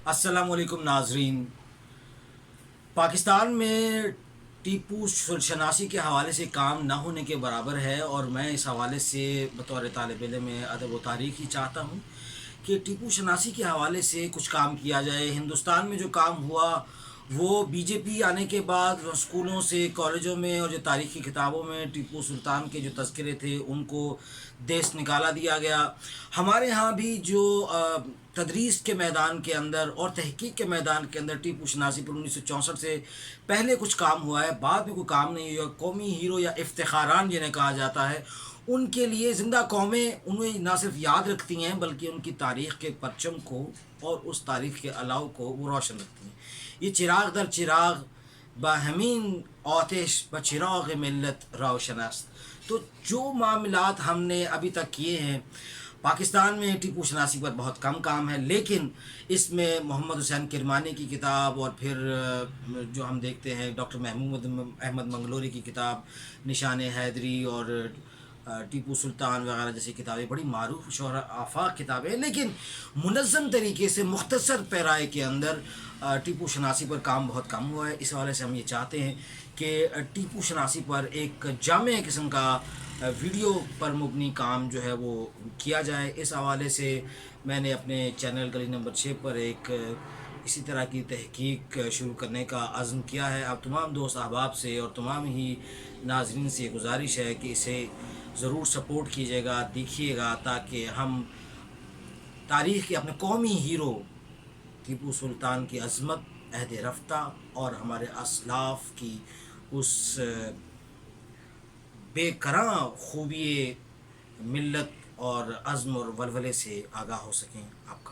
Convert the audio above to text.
السلام علیکم ناظرین. پاکستان میں ٹیپو شناسی کے حوالے سے کام نہ ہونے کے برابر ہے، اور میں اس حوالے سے بطور طالب علم ادب و تاریخ ہی چاہتا ہوں کہ ٹیپو شناسی کے حوالے سے کچھ کام کیا جائے. ہندوستان میں جو کام ہوا وہ بی جے پی آنے کے بعد اسکولوں سے، کالجوں میں اور جو تاریخی کتابوں میں ٹیپو سلطان کے جو تذکرے تھے ان کو دیس نکالا دیا گیا. ہمارے ہاں بھی جو تدریس کے میدان کے اندر اور تحقیق کے میدان کے اندر ٹیپو شناسی پر 1964 سے پہلے کچھ کام ہوا ہے، بعد میں کوئی کام نہیں ہوا. قومی ہیرو یا افتخاران جنہیں کہا جاتا ہے، ان کے لیے زندہ قومیں انہیں نہ صرف یاد رکھتی ہیں بلکہ ان کی تاریخ کے پرچم کو اور اس تاریخ کے علاؤ کو وہ روشن رکھتی ہیں. یہ چراغ در چراغ باہمین آتش بچراغ ملت روشن است. تو جو معاملات ہم نے ابھی تک کیے ہیں، پاکستان میں ٹیپو شناسی پر بہت کم کام ہے، لیکن اس میں محمد حسین کرمانی کی کتاب اور پھر جو ہم دیکھتے ہیں ڈاکٹر محمود احمد منگلوری کی کتاب نشان حیدری اور ٹیپو سلطان وغیرہ جیسی کتابیں بڑی معروف شہرا آفاق کتابیں ہیں، لیکن منظم طریقے سے مختصر پیرائے کے اندر ٹیپو شناسی پر کام بہت کم ہوا ہے. اس حوالے سے ہم یہ چاہتے ہیں کہ ٹیپو شناسی پر ایک جامع قسم کا ویڈیو پر مبنی کام جو ہے وہ کیا جائے. اس حوالے سے میں نے اپنے چینل گلی نمبر 6 پر ایک اسی طرح کی تحقیق شروع کرنے کا عزم کیا ہے. آپ تمام دوست احباب سے اور تمام ہی ناظرین سے گزارش ہے کہ اسے ضرور سپورٹ کیجیے گا، دیکھیے گا، تاکہ ہم تاریخ کے اپنے قومی ہیرو ٹیپو سلطان کی عظمت، عہد رفتہ اور ہمارے اسلاف کی اس بے کراں خوبی ملت اور عزم اور ولولے سے آگاہ ہو سکیں. آپ